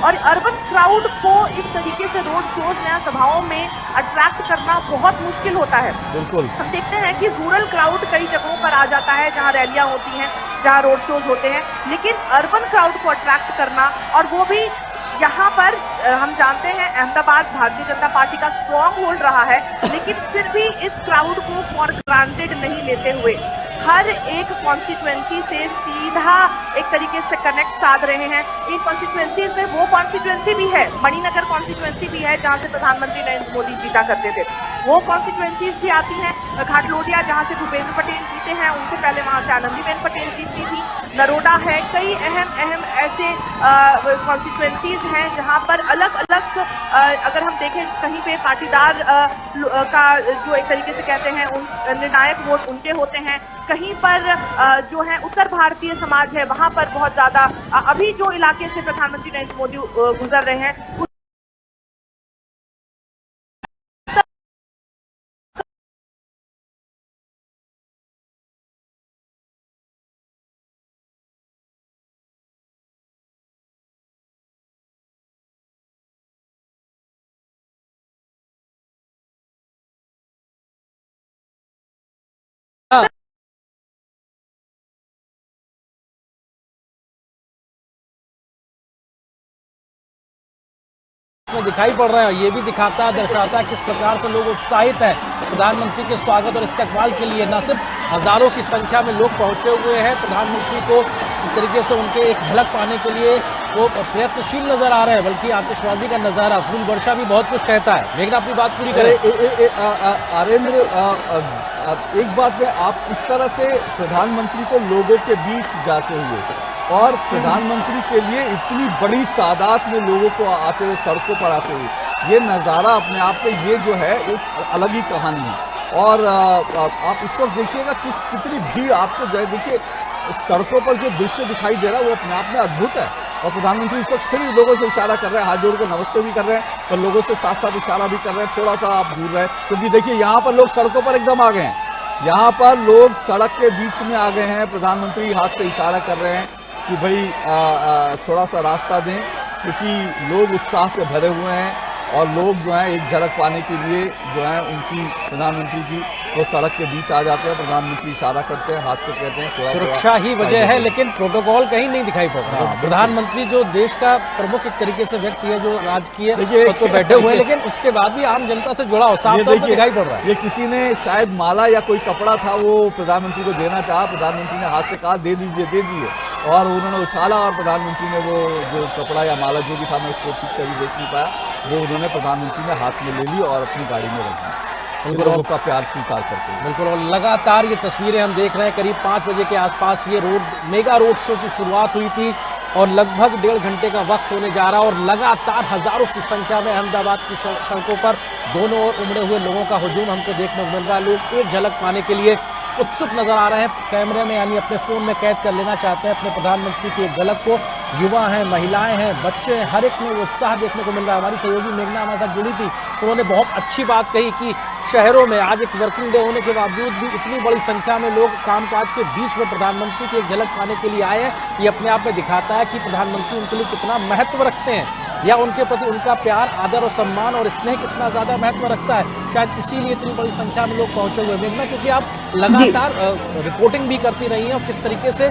और urban crowd को इस तरीके से रोड शोज या सभाओं में अट्रैक्ट करना बहुत मुश्किल होता है। बिल्कुल हम देखते हैं कि रूरल क्राउड कई जगहों पर आ जाता है जहां रैलियां होती हैं, जहां रोड शोज होते हैं, लेकिन अर्बन क्राउड को अट्रैक्ट करना, और वो भी यहाँ पर हम जानते हैं अहमदाबाद भारतीय जनता पार्टी का स्ट्रॉन्ग होल्ड रहा है, लेकिन फिर भी इस क्राउड को फॉर ग्रांटेड नहीं लेते हुए हर एक कॉन्स्टिट्यूएंसी से सीधा एक तरीके से कनेक्ट साध रहे हैं। इन कॉन्स्टिट्यूएंसीज में वो कॉन्स्टिट्यूएंसी भी है, मणिनगर कॉन्स्टिट्यूएंसी भी है जहां से प्रधानमंत्री नरेंद्र मोदी जीता करते थे, वो कॉन्स्टिट्यूएंसीज भी आती हैं। घाटलोडिया जहां से भूपेंद्र पटेल जीते हैं, उनसे पहले वहां से आनंदीबेन पटेल जीती थी, नरोडा है, कई अहम ऐसे कॉन्स्टिट्यूएंसीज हैं जहां पर अलग अलग अगर हम देखें कहीं पे पाटीदार का जो एक तरीके से कहते हैं उन निर्णायक वोट उनके होते हैं, कहीं पर जो है उत्तर भारतीय समाज है वहां पर बहुत ज्यादा अभी जो इलाके से प्रधानमंत्री नरेंद्र मोदी गुजर रहे हैं में दिखाई पड़ रहे हैं। ये भी दिखाता दर्शाता है किस प्रकार से लोग उत्साहित हैं प्रधानमंत्री के स्वागत और इस्तकबाल के लिए। न सिर्फ हजारों की संख्या में लोग पहुंचे हुए हैं, प्रधानमंत्री को एक तरीके से उनके एक झलक पाने के लिए वो प्रयत्नशील नजर आ रहे हैं, बल्कि आतिशबाजी का नजारा, फूल वर्षा भी बहुत कुछ कहता है। मेघना अपनी बात पूरी करें। आरेंद्र, एक बात में आप इस तरह से प्रधानमंत्री को लोगों के बीच जाते हुए और प्रधानमंत्री के लिए इतनी बड़ी तादाद में लोगों को आते हुए, सड़कों पर आते हुए, ये नज़ारा अपने आप में ये जो है एक अलग ही कहानी है। और आप इस वक्त देखिएगा कितनी भीड़ आपको जो है, देखिए सड़कों पर जो दृश्य दिखाई दे रहा है वो अपने आप में अद्भुत है। और प्रधानमंत्री इस वक्त फिर लोगों से इशारा कर रहे हैं, हाथ जोड़ कर नमस्ते भी कर रहे हैं और लोगों से साथ साथ इशारा भी कर रहे हैं थोड़ा सा आप दूर रहे, क्योंकि देखिए यहाँ पर लोग सड़कों पर एकदम आ गए हैं। यहाँ पर लोग सड़क के बीच में आ गए हैं, प्रधानमंत्री हाथ से इशारा कर रहे हैं कि भाई थोड़ा सा रास्ता दें, क्योंकि लोग उत्साह से भरे हुए हैं और लोग जो है एक झलक पाने के लिए जो है उनकी प्रधानमंत्री की वो सड़क के बीच आ जाते हैं। प्रधानमंत्री इशारा करते हैं, हाथ से कहते हैं सुरक्षा ही वजह है, लेकिन प्रोटोकॉल कहीं नहीं दिखाई पड़ रहा। प्रधानमंत्री जो देश का प्रमुख एक तरीके से व्यक्ति है, जो राजकीय तो बैठे हुए हैं, लेकिन उसके बाद भी आम जनता से जुड़ा हो, साफ तौर पर दिखाई पड़ रहा है। ये किसी ने शायद माला या कोई कपड़ा था वो प्रधानमंत्री को देना चाहा, प्रधानमंत्री ने हाथ से कहा दे दीजिए, और उन्होंने उछाला और प्रधानमंत्री ने वो जो कपड़ा या माला जो भी था, मैं उसको ठीक से अभी देख नहीं पाया, वो उन्होंने प्रधानमंत्री ने हाथ में ले ली और अपनी गाड़ी में रख दी, लोगों का प्यार स्वीकार करते हैं। बिल्कुल, और लगातार ये तस्वीरें हम देख रहे हैं। करीब 5 बजे के आसपास ये मेगा रोड शो की शुरुआत हुई थी और लगभग 1.5 घंटे का वक्त होने जा रहा, और लगातार हजारों की संख्या में अहमदाबाद की सड़कों पर दोनों ओर उमड़े हुए लोगों का हुजूम हमको देखने को मिल रहा है। लोग एक झलक पाने के लिए उत्सुक नजर आ रहे हैं, कैमरे में यानी अपने फोन में कैद कर लेना चाहते हैं अपने प्रधानमंत्री की एक झलक को। युवा हैं, महिलाएं हैं, बच्चे हैं, हर एक में उत्साह देखने को मिल रहा है। हमारी सहयोगी मेघना हमारे साथ जुड़ी थी, तो उन्होंने बहुत अच्छी बात कही कि शहरों में आज एक वर्किंग डे होने के बावजूद भी इतनी बड़ी संख्या में लोग कामकाज के बीच में प्रधानमंत्री की एक झलक पाने के लिए आए हैं। ये अपने आप में दिखाता है कि प्रधानमंत्री उनके लिए कितना महत्व रखते हैं, या उनके प्रति उनका प्यार, आदर और सम्मान और स्नेह कितना ज्यादा महत्व रखता है। शायद इसीलिए इतनी बड़ी संख्या में लोग पहुंचे हुए। मेघना, क्योंकि आप लगातार रिपोर्टिंग भी करती रही हैं और किस तरीके से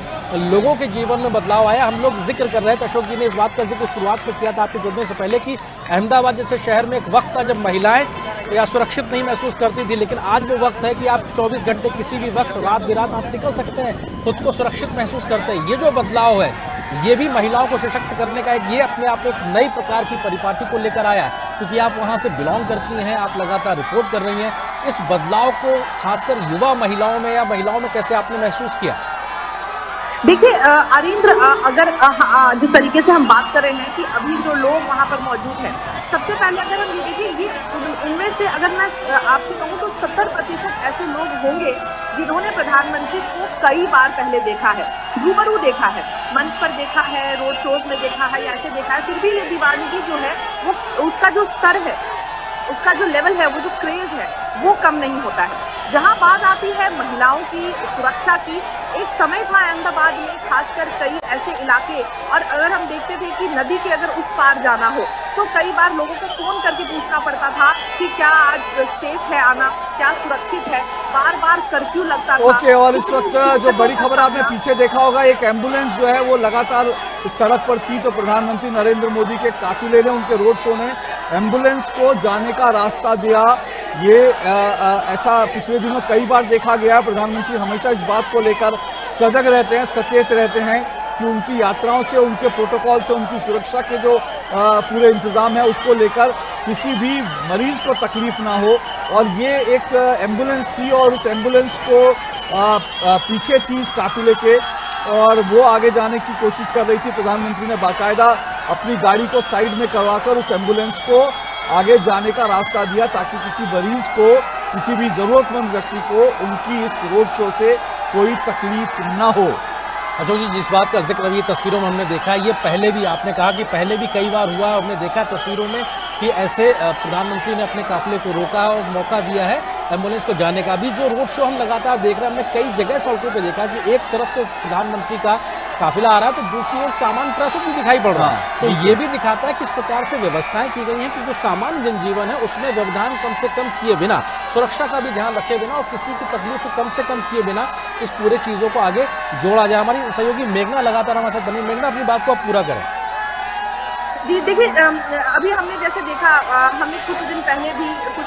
लोगों के जीवन में बदलाव आया, हम लोग जिक्र कर रहे थे, अशोक जी ने इस बात का जिक्र शुरुआत में किया था आपके जुड़ने से पहले कि अहमदाबाद जैसे शहर में एक वक्त था जब महिलाएं या सुरक्षित नहीं महसूस करती थी, लेकिन आज वो वक्त है कि आप 24 घंटे किसी भी वक्त रात बिरात आप निकल सकते हैं, खुद को सुरक्षित महसूस करते हैं। ये जो बदलाव है ये भी महिलाओं को सशक्त करने का ये अपने आप एक नई प्रकार की परिपाटी को लेकर आया है, क्योंकि आप वहां से बिलोंग करती हैं, आप लगातार रिपोर्ट कर रही हैं। इस बदलाव को खासकर युवा महिलाओं में या महिलाओं में कैसे आपने महसूस किया? देखिए अरिंद्र, अगर जिस तरीके से हम बात कर रहे हैं कि अभी जो लोग वहाँ पर मौजूद हैं, सबसे पहले अगर हम देखिए ये उनमें से अगर मैं आपसे कहूँ तो 70% ऐसे लोग होंगे जिन्होंने प्रधानमंत्री को कई बार पहले देखा है, रूबरू देखा है, मंच पर देखा है, रोड शोज में देखा है, या ऐसे देखा है। फिर भी ये दीवानगी जो है वो उसका जो स्तर है, उसका जो लेवल है, वो जो क्रेज है वो कम नहीं होता है। जहां बात आती है महिलाओं की सुरक्षा की, एक समय था अहमदाबाद में खासकर कई ऐसे इलाके, और अगर हम देखते थे कि नदी के अगर उस पार जाना हो तो कई बार लोगों को फोन करके पूछना पड़ता था कि क्या आज सेफ है आना, क्या सुरक्षित है, बार बार कर्फ्यू लगता था। ओके, और इस वक्त जो बड़ी खबर आपने पीछे देखा होगा, एक एम्बुलेंस जो है वो लगातार इस सड़क पर थी, तो प्रधानमंत्री नरेंद्र मोदी के काफिले ने, उनके रोड शो ने एम्बुलेंस को जाने का रास्ता दिया। ये ऐसा पिछले दिनों कई बार देखा गया। प्रधानमंत्री हमेशा इस बात को लेकर सजग रहते हैं, सचेत रहते हैं कि उनकी यात्राओं से, उनके प्रोटोकॉल से, उनकी सुरक्षा के जो पूरे इंतजाम है उसको लेकर किसी भी मरीज को तकलीफ ना हो। और ये एक एम्बुलेंस थी और उस एम्बुलेंस को पीछे थी इस काफिले के, और वो आगे जाने की कोशिश कर रही थी। प्रधानमंत्री ने बाकायदा अपनी गाड़ी को साइड में करवाकर उस एम्बुलेंस को आगे जाने का रास्ता दिया, ताकि किसी मरीज को, किसी भी जरूरतमंद व्यक्ति को उनकी इस रोड शो से कोई तकलीफ ना हो। अशोक जी, जिस बात का जिक्र अभी तस्वीरों में हमने देखा, ये पहले भी आपने कहा कि पहले भी कई बार हुआ, हमने देखा तस्वीरों में कि ऐसे प्रधानमंत्री ने अपने काफिले को रोका और मौका दिया है एम्बुलेंस को जाने का भी। जो रोड शो हम लगातार देख रहे हैं, हमने कई जगह सड़कों पे देखा कि एक तरफ से प्रधानमंत्री का काफिला आ रहा है तो दूसरी ओर सामान्य ट्रैफिक भी दिखाई पड़ रहा है। तो ये भी दिखाता है किस प्रकार से व्यवस्थाएं की गई हैं कि जो सामान्य जनजीवन है उसमें व्यवधान कम से कम किए बिना, सुरक्षा का भी ध्यान रखे बिना और किसी की तकलीफ को कम से कम किए बिना इस पूरे चीज़ों को आगे जोड़ा जाए। हमारी सहयोगी मेघना लगातार हमारे साथ बनी। मेघना, अपनी बात को आप पूरा करें। जी देखिए, अभी हमने जैसे देखा, हमने कुछ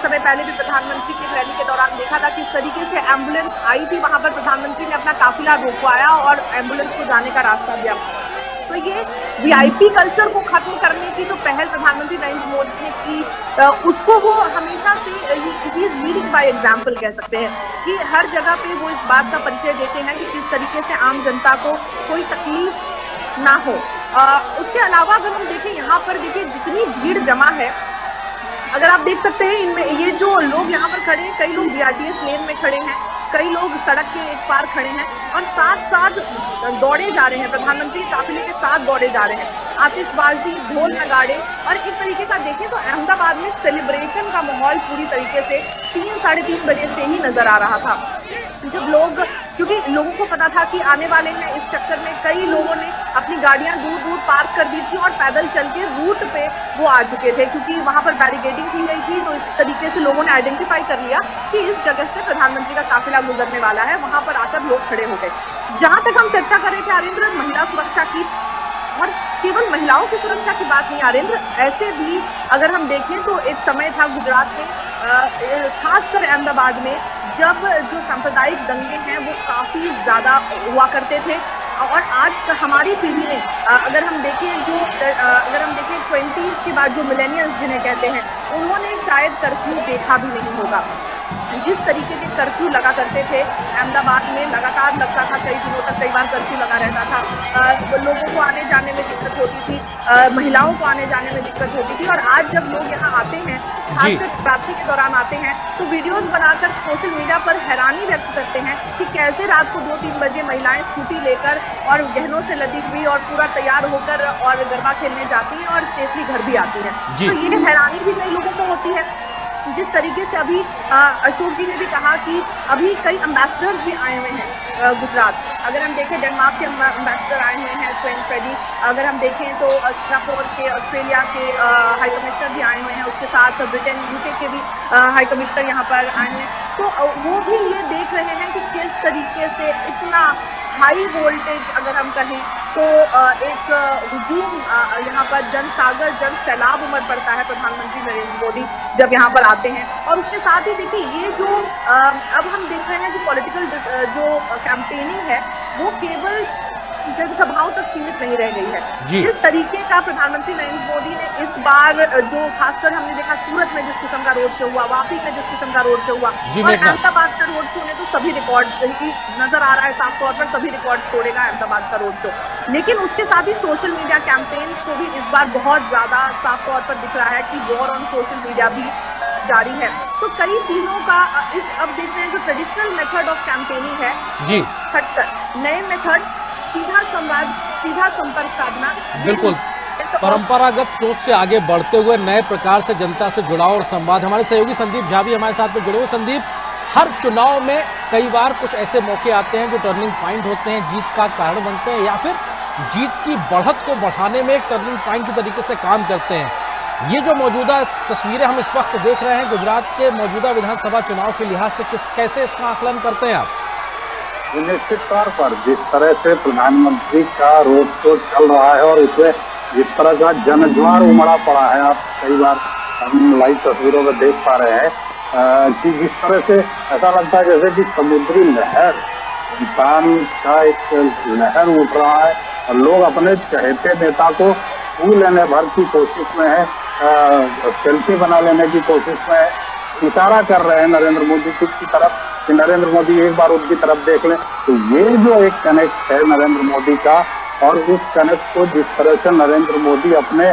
समय पहले भी प्रधानमंत्री की रैली के दौरान देखा था कि इस तरीके से एम्बुलेंस आई थी, वहां पर प्रधानमंत्री ने अपना काफिला रोकवाया और एम्बुलेंस को जाने का रास्ता दिया। तो ये वीआईपी कल्चर को खत्म करने की जो पहल प्रधानमंत्री नरेंद्र मोदी ने की, उसको वो हमेशा से लीडिंग बाय एग्जाम्पल कह सकते हैं कि हर जगह पे वो इस बात का परिचय देते हैं कि किस तरीके से आम जनता को कोई तकलीफ ना हो। उसके अलावा अगर हम देखें, यहाँ पर देखिए जितनी भीड़ जमा है, अगर आप देख सकते हैं इनमें ये जो लोग यहाँ पर खड़े हैं, कई लोग बीआरटीएस लेन में खड़े हैं, कई लोग सड़क के एक पार खड़े हैं और साथ साथ दौड़े जा रहे हैं, प्रधानमंत्री काफिले के साथ दौड़े जा रहे हैं, आतिशबाजी, ढोल नगाड़े। और इस तरीके का देखें तो अहमदाबाद में सेलिब्रेशन का माहौल पूरी तरीके से 3-3:30 बजे से ही नजर आ रहा था। जब लोग, क्योंकि लोगों को पता था कि आने वाले हैं, इस चक्कर में कई लोगों ने अपनी गाड़ियां दूर दूर पार्क कर दी थी और पैदल चल के रूट पे वो आ चुके थे, क्योंकि वहां पर बैरिकेडिंग की गई थी। तो इस तरीके से लोगों ने आइडेंटिफाई कर लिया कि इस जगह से प्रधानमंत्री का काफिला गुजरने वाला है, वहां पर आकर लोग खड़े हो गए। जहां तक हम चर्चा कर रहे थे आरेंद्र, महिला सुरक्षा की, और केवल महिलाओं की सुरक्षा की बात नहीं आरेंद्र, ऐसे भी अगर हम देखें तो एक समय था गुजरात में, खासकर अहमदाबाद में, जब जो सांप्रदायिक दंगे हैं वो काफी ज्यादा हुआ करते थे। और आज हमारी पीढ़ी ने, अगर हम देखें 20s के बाद जो मिलेनियल्स जिन्हें कहते हैं, उन्होंने शायद कर्फ्यू देखा भी नहीं होगा। जिस तरीके के कर्फ्यू लगा करते थे अहमदाबाद में, लगातार लगता था, कई दिनों तक कई बार कर्फ्यू लगा रहता था, लोगों को आने जाने में दिक्कत होती थी, महिलाओं को आने जाने में दिक्कत होती थी। और आज जब लोग यहाँ आते हैं, खासकर प्राप्ति के दौरान आते हैं, तो वीडियोस बनाकर सोशल मीडिया पर हैरानी व्यक्त करते हैं कि कैसे रात को 2-3 बजे महिलाएं स्कूटी लेकर और गहनों से लदी हुई और पूरा तैयार होकर और गरबा खेलने जाती हैं और सेफली घर भी आती हैं। तो ये हैरानी भी कई लोगों को होती है। जिस तरीके से अभी अशोक जी ने भी कहा कि अभी कई एम्बेसडर्स भी आए हुए हैं गुजरात। अगर हम देखें, डेनमार्क के एम्बेसडर आए हुए हैं, स्वेन फ्रेडी। अगर हम देखें तो सिंगापुर के, ऑस्ट्रेलिया के हाई कमिश्नर भी आए हुए हैं, उसके साथ ब्रिटेन, यूके के भी हाई कमिश्नर यहाँ पर आए हुए हैं। तो वो भी ये देख रहे हैं कि किस तरीके से इतना हाई वोल्टेज, अगर हम कहें तो एक हुजूम यहाँ पर जनसागर, जन सैलाब उमड़ पड़ता है प्रधानमंत्री नरेंद्र मोदी जब यहाँ पर आते हैं। और उसके साथ ही देखिए, ये जो अब हम देख रहे हैं कि पॉलिटिकल जो कैंपेनिंग है वो केवल जनसभाओं तक सीमित नहीं रह गई है। जिस तरीके का प्रधानमंत्री नरेंद्र मोदी ने इस बार, जो खासकर हमने देखा सूरत में जिस किस्म का रोड शो हुआ, वापी में जिस किस्म का रोड शो हुआ, और अहमदाबाद का रोड शो ने तो सभी रिकॉर्ड नजर आ रहा है, साफ तौर पर सभी रिकॉर्ड तोड़ेगा अहमदाबाद का रोड शो। लेकिन उसके साथ ही सोशल मीडिया कैंपेन को भी इस बार बहुत ज्यादा साफ तौर पर दिख रहा है कि वॉर ऑन सोशल मीडिया भी जारी है। तो कई चीजों का अब देख रहे हैं, जो ट्रेडिशनल मेथड ऑफ कैंपेनिंग है जी, हटकर नए मेथड, सीधा संवाद, सीधा संपर्क साधना, बिल्कुल परंपरागत सोच से आगे बढ़ते हुए नए प्रकार से जनता से जुड़ाव और संवाद। हमारे सहयोगी संदीप झा भी हमारे साथ में जुड़े हुए। संदीप, हर चुनाव में कई बार कुछ ऐसे मौके आते हैं जो टर्निंग पॉइंट होते हैं, जीत का कारण बनते हैं, या फिर जीत की बढ़त को बढ़ाने में एक टर्निंग पॉइंट की तरीके से काम करते हैं। ये जो मौजूदा तस्वीरें हम इस वक्त देख रहे हैं गुजरात के मौजूदा विधानसभा चुनाव के लिहाज से कैसे इसका आकलन करते हैं आप? निश्चित तौर पर जिस तरह से प्रधानमंत्री का रोड शो चल रहा है और उसमें जिस तरह का जनज्वार उमड़ा पड़ा है, आप कई बार हम लाइव तस्वीरों में देख पा रहे हैं कि जिस तरह से ऐसा लगता है जैसे कि समुद्री लहर, इंसान का एक लहर उठ रहा है और लोग अपने चहेते नेता को छू लेने भर की कोशिश में है, सेल्फी बना लेने की कोशिश में है, इशारा कर रहे हैं नरेंद्र मोदी की तरफ कि नरेंद्र मोदी एक बार उनकी तरफ देख लें। तो ये जो एक कनेक्ट है नरेंद्र मोदी का, और उस कनेक्ट को जिस तरह से नरेंद्र मोदी अपने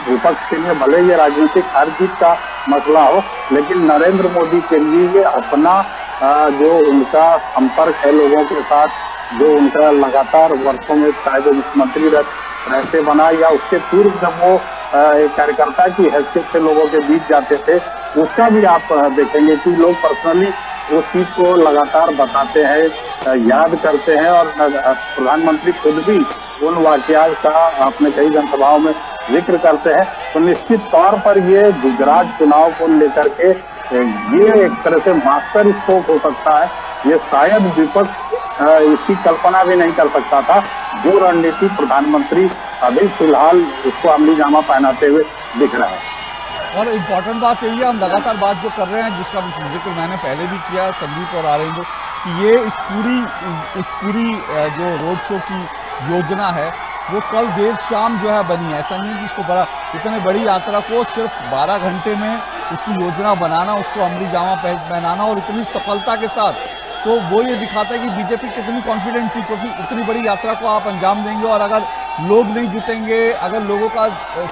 विपक्ष के लिए, भले ये राजनीतिक हार जीत का मसला हो, लेकिन नरेंद्र मोदी के लिए ये अपना जो उनका संपर्क है लोगों के साथ, जो उनका लगातार वर्षों में चाहे वो मुख्यमंत्री रहते बना या उसके पूर्व जब वो एक कार्यकर्ता की हैसियत से लोगों के बीच जाते थे, उसका भी आप देखेंगे कि लोग पर्सनली उस चीज को लगातार बताते हैं, याद करते हैं, और प्रधानमंत्री खुद भी उन वाकयात का अपने कई जनसभाओं में जिक्र करते हैं। तो निश्चित तौर पर ये गुजरात चुनाव को लेकर के ये एक तरह से मास्टर स्ट्रोक हो सकता है। ये शायद विपक्ष इसकी कल्पना भी नहीं कर सकता था, जो रणनीति प्रधानमंत्री अभी फिलहाल उसको अमली जामा पहनाते हुए दिख रहा है। और इम्पॉर्टेंट बात यही है, हम लगातार बात जो कर रहे हैं, जिसका जिक्र मैंने पहले भी किया संदीप और आरेंद्र, कि ये इस पूरी जो रोड शो की योजना है वो कल देर शाम जो है बनी है। ऐसा नहीं है कि इसको इतने बड़ी यात्रा को सिर्फ 12 घंटे में उसकी योजना बनाना, उसको अमली जामा पहनाना और इतनी सफलता के साथ, तो वो ये दिखाता है कि बीजेपी कितनी कॉन्फिडेंट थी, क्योंकि इतनी बड़ी यात्रा को आप अंजाम देंगे और अगर लोग नहीं जुटेंगे, अगर लोगों का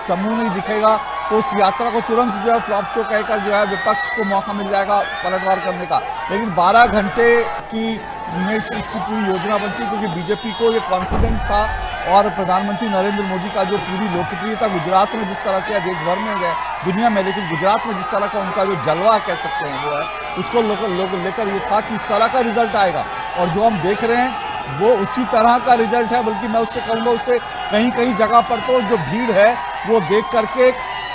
समूह नहीं दिखेगा, तो उस यात्रा को तुरंत जो है फ्लॉप शो कहकर जो है विपक्ष को मौका मिल जाएगा पलटवार करने का। लेकिन 12 घंटे की में इसकी पूरी योजना बनती, क्योंकि बीजेपी को ये कॉन्फिडेंस था और प्रधानमंत्री नरेंद्र मोदी का जो पूरी लोकप्रियता गुजरात में जिस तरह से, देश भर में है, दुनिया में, लेकिन गुजरात में जिस तरह का उनका जो जलवा कह सकते हैं वो है, उसको लोग लेकर ये था कि इस तरह का रिजल्ट आएगा। और जो हम देख रहे हैं वो उसी तरह का रिजल्ट है, बल्कि मैं उससे कहूँगा उससे कहीं कहीं जगह पर तो जो भीड़ है वो देख करके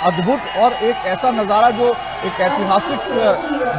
अद्भुत और एक ऐसा नज़ारा जो एक ऐतिहासिक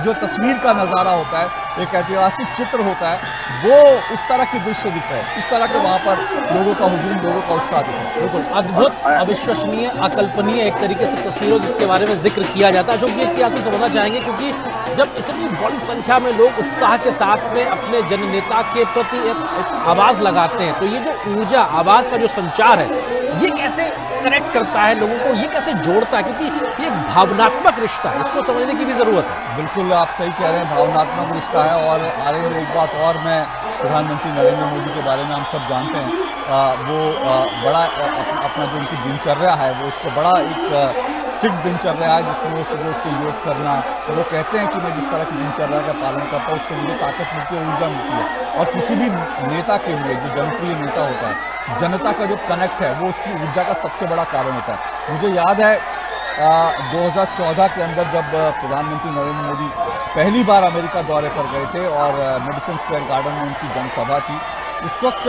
जो तस्वीर का नज़ारा होता है, एक ऐतिहासिक चित्र होता है, वो उस तरह के दृश्य दिख रहे हैं, इस तरह के वहाँ पर लोगों का हुजूम, लोगों का उत्साह दिख रहा है। बिल्कुल अद्भुत, अविश्वसनीय, अकल्पनीय एक तरीके से तस्वीरों जिसके बारे में जिक्र किया जाता है, जो कि क्या आपसे समझना चाहेंगे, क्योंकि जब इतनी बड़ी संख्या में लोग उत्साह के साथ में अपने जननेता के प्रति एक आवाज़ लगाते हैं, तो ये जो ऊर्जा, आवाज़ का जो संचार है, ये कैसे कनेक्ट करता है लोगों को, ये कैसे जोड़ता है, क्योंकि ये एक भावनात्मक रिश्ता है, इसको समझने की भी ज़रूरत है। बिल्कुल आप सही कह रहे हैं, भावनात्मक रिश्ता है। और आरेंद्र, एक बात और, मैं प्रधानमंत्री नरेंद्र मोदी के बारे में हम सब जानते हैं, वो बड़ा अपना जो उनकी दिनचर्या है वो उसको बड़ा एक स्ट्रिक्ट दिनचर्या है, जिसमें वो सुबह उठ के योग करना, तो वो कहते हैं कि मैं जिस तरह की दिनचर्या का पालन करता हूँ उससे मुझे ताकत मिलती है, ऊर्जा मिलती है। और किसी भी नेता के लिए, जो जनप्रिय नेता होता है, जनता का जो कनेक्ट है वो उसकी ऊर्जा का सबसे बड़ा कारण होता है। मुझे याद है 2014 के अंदर जब प्रधानमंत्री नरेंद्र मोदी पहली बार अमेरिका दौरे पर गए थे और मेडिसन स्क्वायर गार्डन में उनकी जनसभा थी, उस वक्त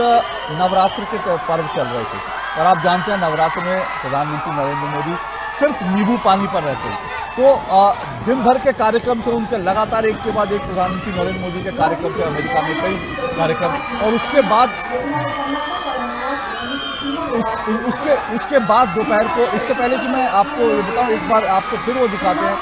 नवरात्र के पर्व चल रहे थे और आप जानते हैं नवरात्र में प्रधानमंत्री नरेंद्र मोदी सिर्फ नींबू पानी पर रहते हैं। तो दिन भर के कार्यक्रम थे उनके, लगातार एक के बाद एक प्रधानमंत्री नरेंद्र मोदी के कार्यक्रम थे अमेरिका में, कई कार्यक्रम, और उसके बाद दोपहर को, इससे पहले कि मैं आपको ये बताऊं, एक बार आपको फिर वो दिखाते हैं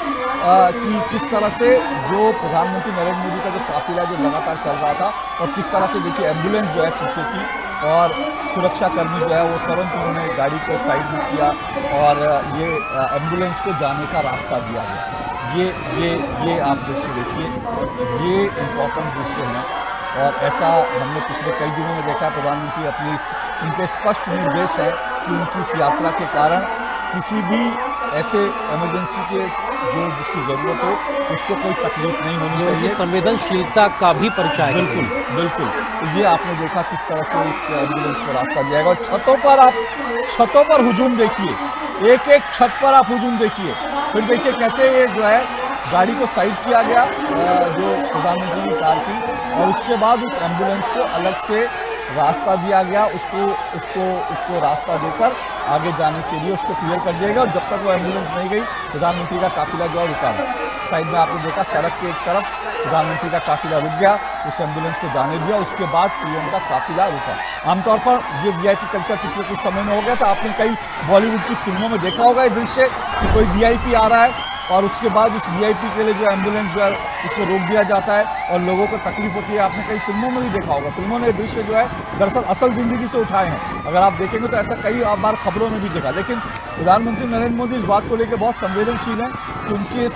कि किस तरह से जो प्रधानमंत्री नरेंद्र मोदी का जो काफिला जो लगातार चल रहा था, और किस तरह से देखिए एम्बुलेंस जो है पीछे थी और सुरक्षाकर्मी जो है वो तुरंत उन्होंने गाड़ी को साइड में किया और ये एम्बुलेंस को जाने का रास्ता दिया गया। ये आप दृश्य देखिए, ये इम्पोर्टेंट दृश्य है और ऐसा हमने पिछले कई दिनों में देखा है। प्रधानमंत्री अपनी उनके स्पष्ट निर्देश है कि उनकी इस यात्रा के कारण किसी भी ऐसे इमरजेंसी के जिसकी ज़रूरत हो उसको कोई तकलीफ नहीं होनी चाहिए, संवेदनशीलता का भी परिचय है। बिल्कुल। तो ये आपने देखा किस तरह से एक एम्बुलेंस को रास्ता दिया और छतों पर हुजूम देखिए, एक एक छत पर आप हुजूम देखिए, फिर देखिए कैसे ये जो है गाड़ी को साइड किया गया, जो प्रधानमंत्री की कार थी, और उसके बाद उस एम्बुलेंस को अलग से रास्ता दिया गया, उसको रास्ता देकर आगे जाने के लिए उसको क्लियर कर दिया गया। और जब तक वो एम्बुलेंस नहीं गई, प्रधानमंत्री का काफिला जो है रुका। साइड में आपने देखा सड़क के एक तरफ प्रधानमंत्री का काफिला रुक गया, उस एम्बुलेंस को जाने दिया, उसके बाद पीएम का काफिला रुका। आमतौर पर ये वीआईपी कल्चर पिछले कुछ समय में हो गया था। आपने कई बॉलीवुड की फिल्मों में देखा होगा ये दृश्य कि कोई वीआईपी आ रहा है और उसके बाद उस वीआईपी के लिए जो एम्बुलेंस जो है उसको रोक दिया जाता है और लोगों को तकलीफ होती है। आपने कई फिल्मों में भी देखा होगा। फिल्मों ने ये दृश्य जो है दरअसल असल जिंदगी से उठाए हैं। अगर आप देखेंगे तो ऐसा कई बार खबरों में भी देखा। लेकिन प्रधानमंत्री नरेंद्र मोदी इस बात को लेकर बहुत संवेदनशील हैं कि उनकी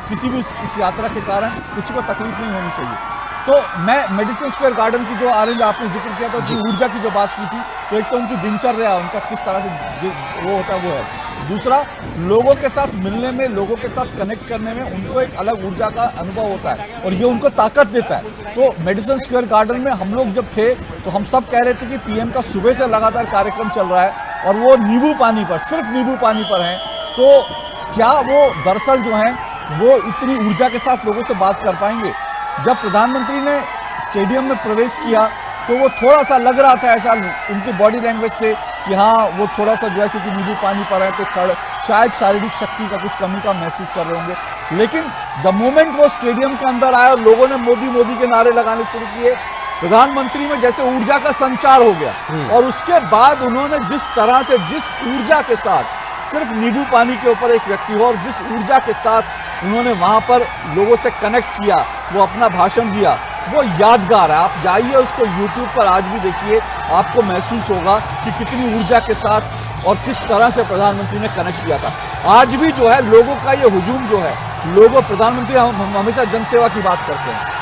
किसी भी इस यात्रा के कारण किसी को तकलीफ नहीं होनी चाहिए। तो मैं मेडिसिन स्क्वायर गार्डन की जो ऑरेंज आपने जिक्र किया था, जो ऊर्जा की जो बात की थी, तो एक तो उनकी दिनचर्या, उनका किस तरह से वो होता है वो है। दूसरा, लोगों के साथ मिलने में, लोगों के साथ कनेक्ट करने में उनको एक अलग ऊर्जा का अनुभव होता है और ये उनको ताकत देता है। तो मेडिसिन स्क्वायर गार्डन में हम लोग जब थे तो हम सब कह रहे थे कि पीएम का सुबह से लगातार कार्यक्रम चल रहा है और वो नींबू पानी पर, सिर्फ नींबू पानी पर हैं। तो क्या वो दरअसल जो है वो इतनी ऊर्जा के साथ लोगों से बात कर पाएंगे? जब प्रधानमंत्री ने स्टेडियम में प्रवेश किया तो वो थोड़ा सा लग रहा था ऐसा उनकी बॉडी लैंग्वेज से कि हाँ वो थोड़ा सा जो है क्योंकि नींबू पानी पर है तो शायद शारीरिक शक्ति का कुछ कमी का महसूस कर रहे होंगे। लेकिन द मोमेंट वो स्टेडियम के अंदर आए और लोगों ने मोदी मोदी के नारे लगाने शुरू किए, प्रधानमंत्री में जैसे ऊर्जा का संचार हो गया। और उसके बाद उन्होंने जिस तरह से, जिस ऊर्जा के साथ सिर्फ नींबू पानी के ऊपर एक व्यक्ति हो और जिस ऊर्जा के साथ उन्होंने वहां पर लोगों से कनेक्ट किया, वो अपना भाषण दिया, वो यादगार है। आप जाइए उसको YouTube पर आज भी देखिए, आपको महसूस होगा कि कितनी ऊर्जा के साथ और किस तरह से प्रधानमंत्री ने कनेक्ट किया था। आज भी जो है लोगों का ये हुजूम जो है, लोगों, प्रधानमंत्री हम हमेशा जनसेवा की बात करते हैं,